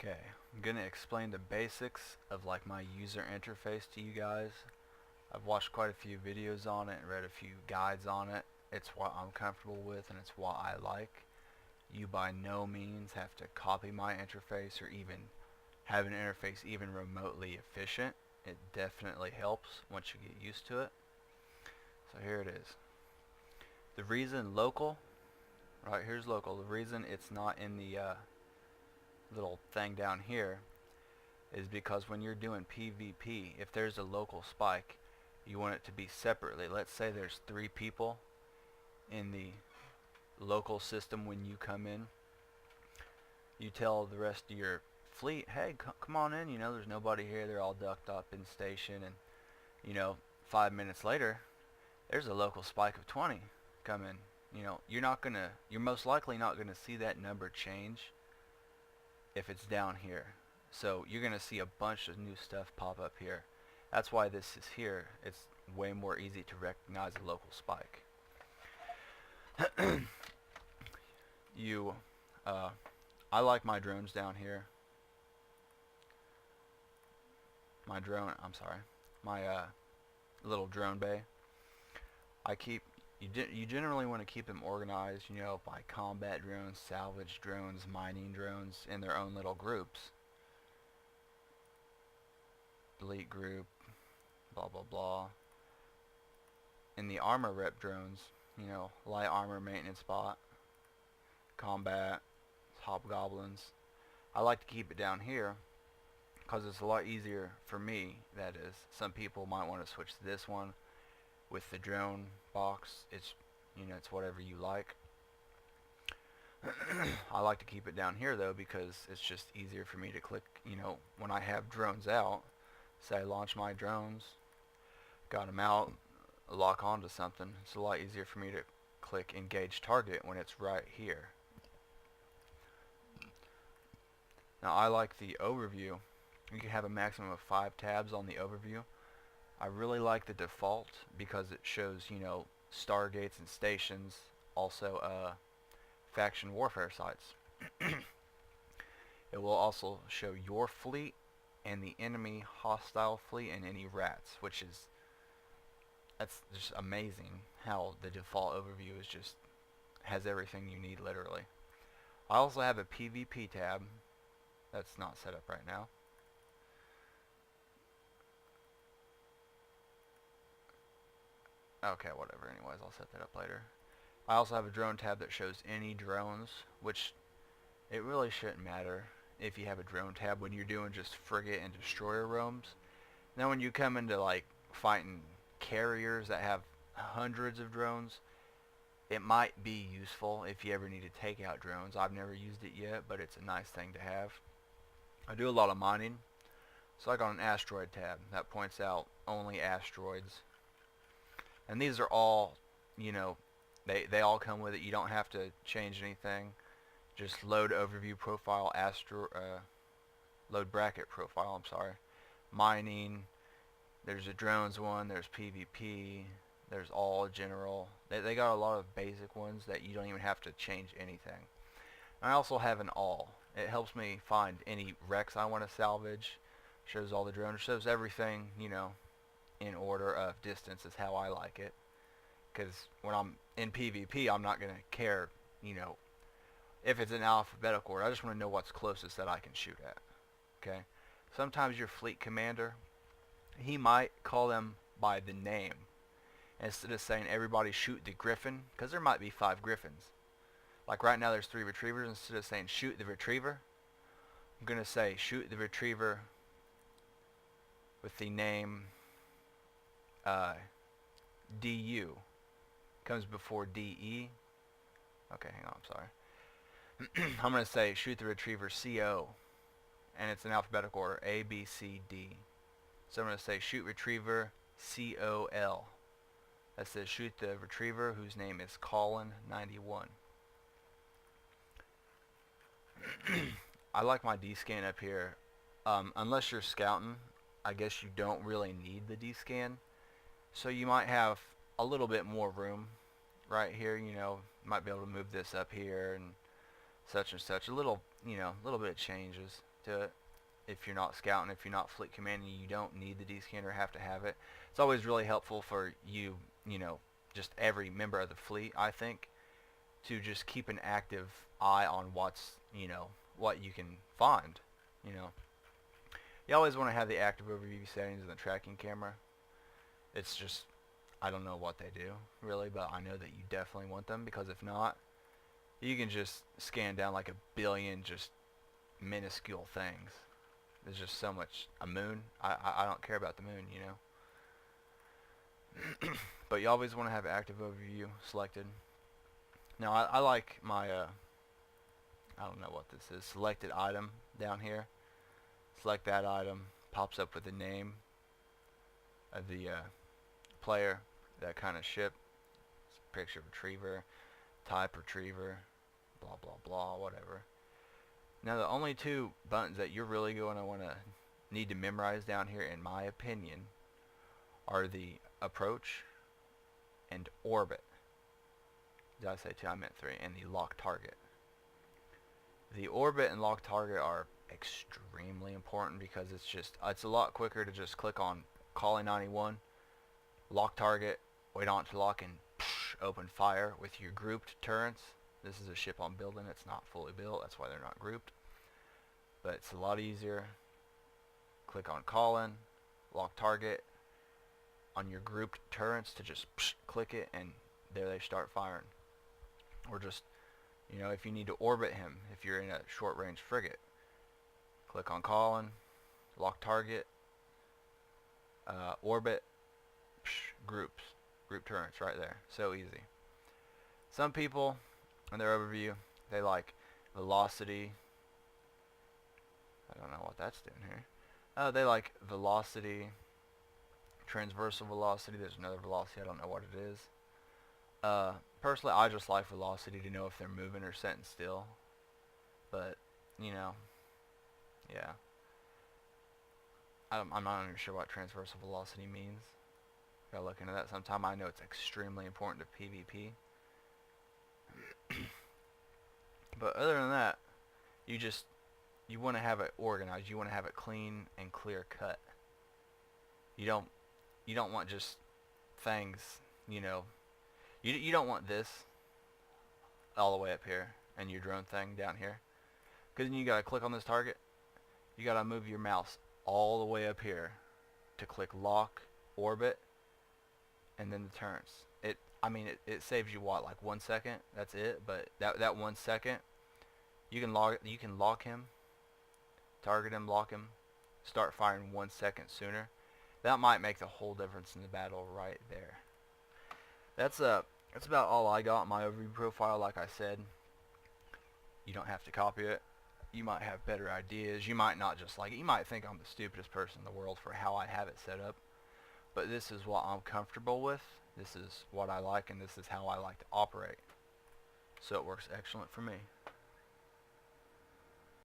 Okay, I'm gonna explain the basics of like my user interface to you guys. I've watched quite a few videos on it and read a few guides on it. It's what I'm comfortable with and it's what I like. You by no means have to copy my interface or even have an interface even remotely efficient. It definitely helps once you get used to it. So here it is. The reason local, right here's local, the reason it's not in the little thing down here is because when you're doing PvP, if there's a local spike, you want it to be separately. Let's say there's 3 people in the local system when you come in. You tell the rest of your fleet, hey, come on in, there's nobody here. They're all ducked up in station, and 5 minutes later, there's a local spike of 20 come in. You're most likely not gonna see that number change if it's down here. So you're going to see a bunch of new stuff pop up here. That's why this is here. It's way more easy to recognize a local spike. I like my drones down here. My little drone bay. You generally want to keep them organized, by combat drones, salvage drones, mining drones in their own little groups. Elite group, blah blah blah. In the armor rep drones, light armor maintenance bot, combat, hobgoblins. I like to keep it down here because it's a lot easier for me, that is. Some people might want to switch to this one with the drone box. It's whatever you like. I like to keep it down here though because it's just easier for me to click, when I have drones out. Say launch my drones, got them out, lock onto something. It's a lot easier for me to click engage target when it's right here. Now I like the overview. You can have a maximum of 5 tabs on the overview. I really like the default because it shows, stargates and stations, also faction warfare sites. It will also show your fleet and the enemy hostile fleet and any rats, that's just amazing how the default overview has everything you need literally. I also have a PvP tab that's not set up right now. Okay, whatever, anyways, I'll set that up later. I also have a drone tab that shows any drones, which it really shouldn't matter if you have a drone tab when you're doing just frigate and destroyer roams. Now when you come into like fighting carriers that have hundreds of drones, it might be useful if you ever need to take out drones. I've never used it yet, but it's a nice thing to have. I do a lot of mining, so I got an asteroid tab that points out only asteroids. And these are all, they all come with it. You don't have to change anything. Just load overview profile, load bracket profile, I'm sorry. Mining, there's a drones one, there's PvP, there's all general. They got a lot of basic ones that you don't even have to change anything. I also have an all. It helps me find any wrecks I want to salvage. Shows all the drones, shows everything, in order of distance is how I like it. Because when I'm in PvP, I'm not going to care, if it's in alphabetical order. I just want to know what's closest that I can shoot at. Okay? Sometimes your fleet commander, he might call them by the name instead of saying everybody shoot the griffin, because there might be 5 griffins. Like right now there's 3 retrievers. Instead of saying shoot the retriever, I'm going to say shoot the retriever with the name DU. Comes before DE. Okay, hang on, I'm sorry. I'm going to say shoot the retriever CO, and it's in alphabetical order, A, B, C, D. So I'm going to say shoot retriever COL. That says shoot the retriever whose name is Colin91. I like my D-scan up here. Unless you're scouting, I guess you don't really need the D-scan. So you might have a little bit more room right here, might be able to move this up here and such, a little bit of changes. to it. If you're not scouting, if you're not fleet commanding, you don't need the descanner, have to have it. It's always really helpful for you, you know, just every member of the fleet, I think, to just keep an active eye on what's, you know, what you can find, you know. You always want to have the active overview settings in the tracking camera. It's just, I don't know what they do, really, but I know that you definitely want them, because if not, you can just scan down like a billion just minuscule things. There's just so much. A moon, I don't care about the moon, you know. But you always want to have active overview selected. Now I like my, I don't know what this is, selected item down here. Select that item, pops up with the name of the player, that kind of ship, picture retriever, type retriever, blah blah blah, whatever. Now the only two buttons that you're really going to need to memorize down here, in my opinion, are the approach and orbit. Did I say two? I meant three. And the lock target. The orbit and lock target are extremely important, because it's a lot quicker to just click on calling 91, lock target, wait on it to lock, and open fire with your grouped turrets. This is a ship I'm building. It's not fully built. That's why they're not grouped. But it's a lot easier. Click on call-in, lock target on your grouped turrets to just click it, and there they start firing. Or just, you know, if you need to orbit him, if you're in a short-range frigate, click on call-in, lock target, orbit, group turrets right there. So easy. Some people, in their overview, they like velocity. I don't know what that's doing here. They like velocity, transversal velocity. There's another velocity. I don't know what it is. Personally, I just like velocity to know if they're moving or sitting still. But, you know, yeah. I'm not even sure what transversal velocity means. Gotta look into that sometime. I know it's extremely important to PvP. But other than that, you want to have it organized. You want to have it clean and clear cut. You don't want just things, you know. You don't want this all the way up here and your drone thing down here, because then you gotta click on this target. You gotta move your mouse all the way up here to click lock, orbit, and then the turrets. It saves you what, like 1 second? That's it. But that 1 second, you can lock him, target him, lock him, start firing 1 second sooner. That might make the whole difference in the battle right there. That's about all I got in my overview profile. Like I said, you don't have to copy it. You might have better ideas. You might not just like it. You might think I'm the stupidest person in the world for how I have it set up. But this is what I'm comfortable with. This is what I like, and this is how I like to operate. So it works excellent for me.